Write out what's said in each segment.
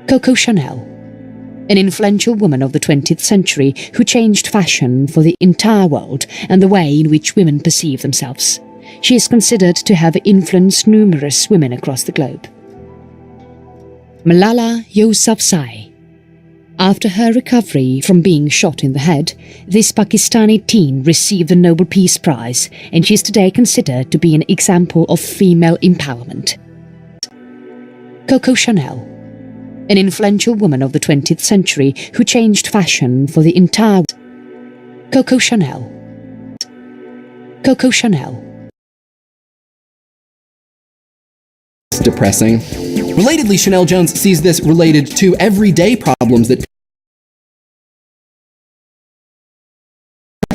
Coco Chanel, an influential woman of the 20th century who changed fashion for the entire world and the way in which women perceive themselves. She is considered to have influenced numerous women across the globe. Malala Yousafzai. After her recovery from being shot in the head, this Pakistani teen received the Nobel Peace Prize, and she is today considered to be an example of female empowerment. Coco Chanel, an influential woman of the 20th century who changed fashion for the entire world. Coco Chanel. Coco Chanel. Depressing. Relatedly, Chanel Jones sees this related to everyday problems that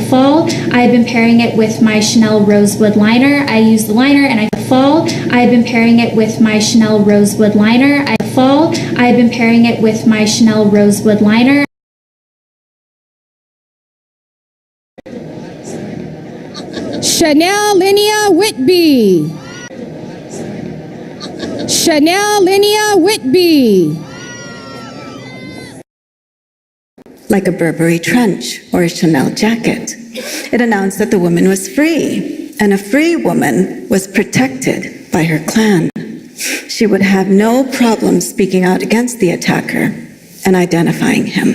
fall. I've been pairing it with my Chanel Rosewood liner. I use the liner and I fall. I've been pairing it with my Chanel Rosewood liner. I fall. I've been pairing it with my Chanel Rosewood liner. Chanel Linnea Whitby. Chanel Linnea Whitby. Like a Burberry trench or a Chanel jacket. It announced that the woman was free, and a free woman was protected by her clan. She would have no problem speaking out against the attacker and identifying him.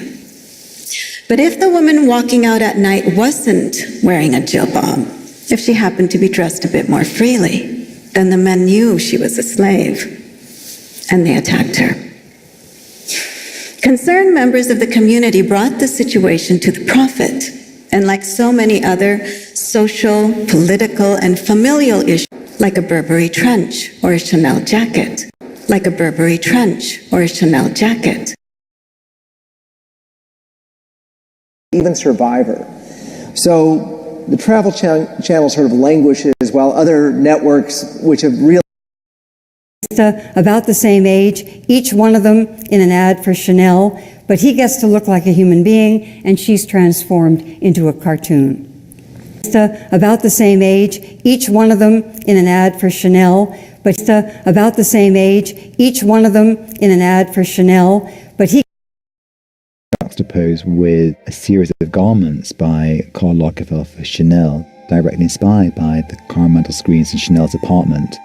But if the woman walking out at night wasn't wearing a jilbab, if she happened to be dressed a bit more freely, then the men knew she was a slave, and they attacked her. Concerned members of the community brought the situation to the Prophet, and like so many other social, political, and familial issues, like a Burberry trench or a Chanel jacket, like a Burberry trench or a Chanel jacket. Even Survivor. So the Travel Channel sort of languishes while other networks, which have really about the same age, each one of them in an ad for Chanel, but he gets to look like a human being and she's transformed into a cartoon. About the same age, each one of them in an ad for Chanel, but about the same age, each one of them in an ad for Chanel, but he juxtaposed with a series of garments by Karl Lagerfeld for Chanel, directly inspired by the Coromandel screens in Chanel's apartment.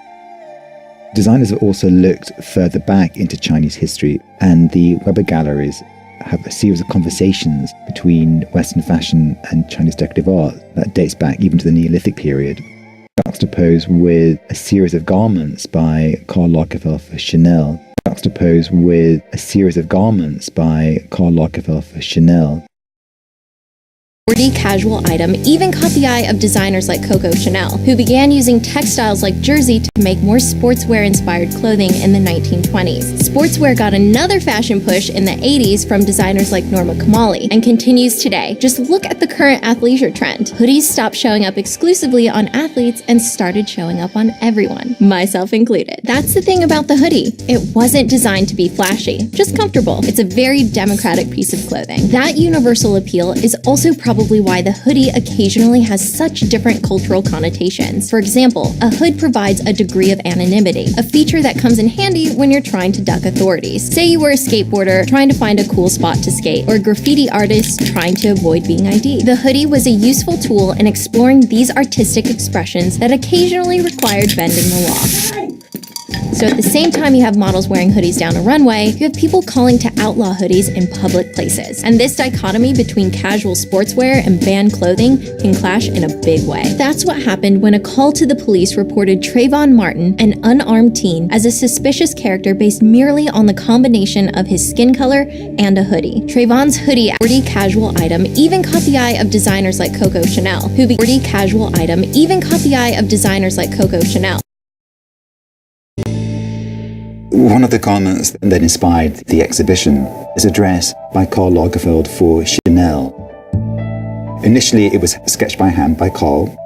Designers have also looked further back into Chinese history, and the Weber galleries have a series of conversations between Western fashion and Chinese decorative art that dates back even to the Neolithic period. Juxtaposed with a series of garments by Karl Lagerfeld for Chanel, juxtaposed with a series of garments by Karl Lagerfeld for Chanel. Sporty casual item even caught the eye of designers like Coco Chanel, who began using textiles like jersey to make more sportswear-inspired clothing in the 1920s. Sportswear got another fashion push in the 80s from designers like Norma Kamali, and continues today. Just look at the current athleisure trend. Hoodies stopped showing up exclusively on athletes and started showing up on everyone, myself included. That's the thing about the hoodie. It wasn't designed to be flashy, just comfortable. It's a very democratic piece of clothing. That universal appeal is also probably why the hoodie occasionally has such different cultural connotations. For example, a hood provides a degree of anonymity, a feature that comes in handy when you're trying to duck authorities. Say you were a skateboarder trying to find a cool spot to skate, or a graffiti artist trying to avoid being ID'd. The hoodie was a useful tool in exploring these artistic expressions that occasionally required bending the law. So at the same time you have models wearing hoodies down a runway, you have people calling to outlaw hoodies in public places. And this dichotomy between casual sportswear and banned clothing can clash in a big way. That's what happened when a call to the police reported Trayvon Martin, an unarmed teen, as a suspicious character based merely on the combination of his skin color and a hoodie. Trayvon's hoodie, sporty casual item, even caught the eye of designers like Coco Chanel, sporty casual item even caught the eye of designers like Coco Chanel. One of the garments that inspired the exhibition is a dress by Karl Lagerfeld for Chanel. Initially, it was sketched by hand by Karl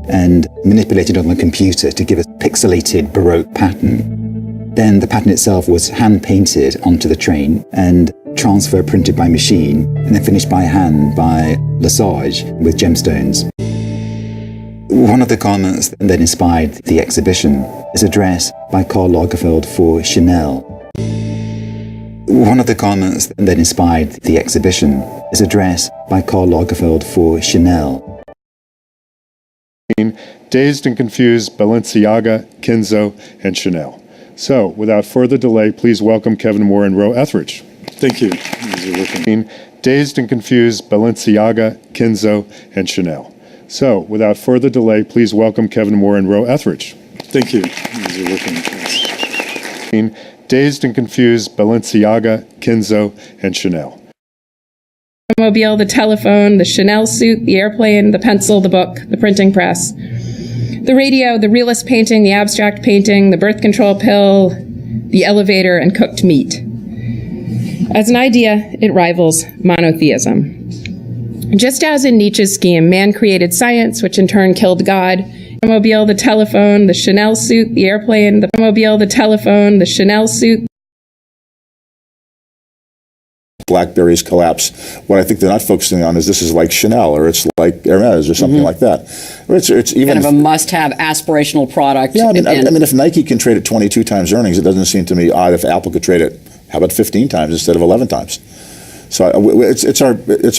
and manipulated on the computer to give a pixelated Baroque pattern. Then the pattern itself was hand-painted onto the train and transfer printed by machine, and then finished by hand by Lesage with gemstones. One of the garments that inspired the exhibition is a dress by Karl Lagerfeld for Chanel. One of the garments that inspired the exhibition is a dress by Karl Lagerfeld for Chanel. Dazed and Confused, Balenciaga, Kenzo, and Chanel. So, without further delay, please welcome Kevin Moore and Ro Etheridge. Thank you. Dazed and Confused, Balenciaga, Kenzo, and Chanel. So, without further delay, please welcome Kevin Moore and Ro Etheridge. Thank you. Dazed and Confused, Balenciaga, Kenzo, and Chanel. The automobile, the telephone, the Chanel suit, the airplane, the pencil, the book, the printing press, the radio, the realist painting, the abstract painting, the birth control pill, the elevator, and cooked meat. As an idea, it rivals monotheism. Just as in Nietzsche's scheme, man created science, which in turn killed God. The automobile, the telephone, the Chanel suit, the airplane, the automobile, the telephone, the Chanel suit. Blackberry's collapse. What I think they're not focusing on is this is like Chanel or it's like Hermes or something like that. It's even kind of a must-have aspirational product. Yeah, I mean, if Nike can trade at 22 times earnings, it doesn't seem to me odd if Apple could trade it, how about 15 times instead of 11 times? So it's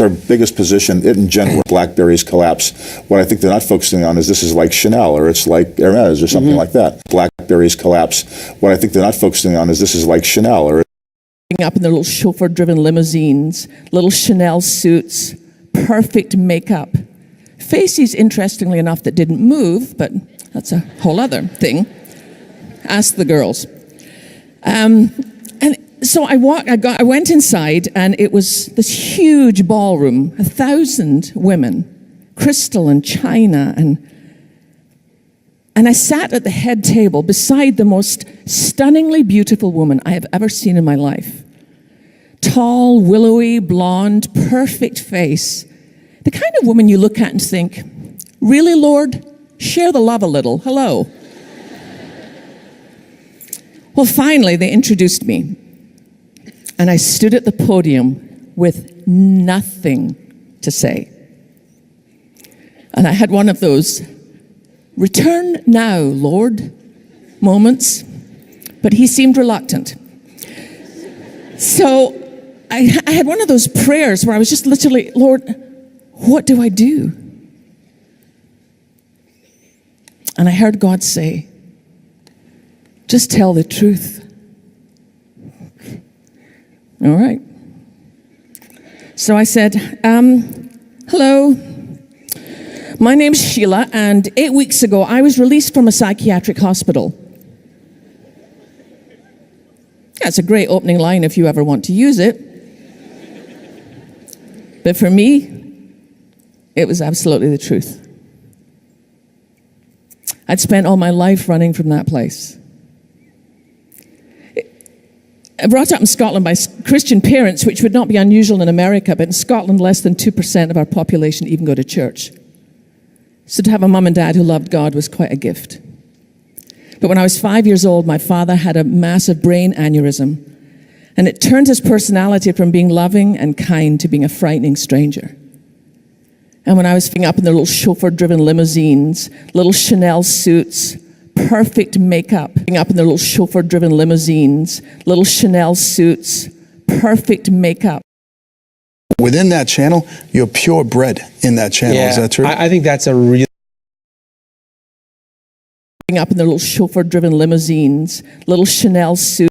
our biggest position in general. Blackberry's collapse. What I think they're not focusing on is this is like Chanel or it's like Hermes or something like that. Blackberry's collapse. What I think they're not focusing on is this is like Chanel or up in their little chauffeur-driven limousines, little Chanel suits, perfect makeup. Faces, interestingly enough, that didn't move, but that's a whole other thing. Ask the girls. And so I went inside, and it was this huge ballroom, 1,000 women, crystal and china, and I sat at the head table beside the most stunningly beautiful woman I have ever seen in my life. Tall, willowy, blonde, perfect face. The kind of woman you look at and think, really, Lord? Share the love a little. Hello. Well, finally, they introduced me. And I stood at the podium with nothing to say. And I had one of those return now, Lord, moments, but he seemed reluctant. So I had one of those prayers where I was just literally, Lord, what do I do? And I heard God say, just tell the truth. All right. So I said, hello. My name's Sheila, and 8 weeks ago, I was released from a psychiatric hospital. Yeah, it's a great opening line if you ever want to use it. But for me, it was absolutely the truth. I'd spent all my life running from that place. Brought up in Scotland by Christian parents, which would not be unusual in America, but in Scotland, less than 2% of our population even go to church. So to have a mum and dad who loved God was quite a gift. But when I was 5 years old, my father had a massive brain aneurysm, and it turned his personality from being loving and kind to being a frightening stranger. And when I was up in the little chauffeur-driven limousines, little Chanel suits, perfect makeup, up in the little chauffeur-driven limousines, little Chanel suits, perfect makeup. Within that channel, you're purebred in that channel. Yeah, is that true? I think that's a real... Up in the little chauffeur-driven limousines, little Chanel suits.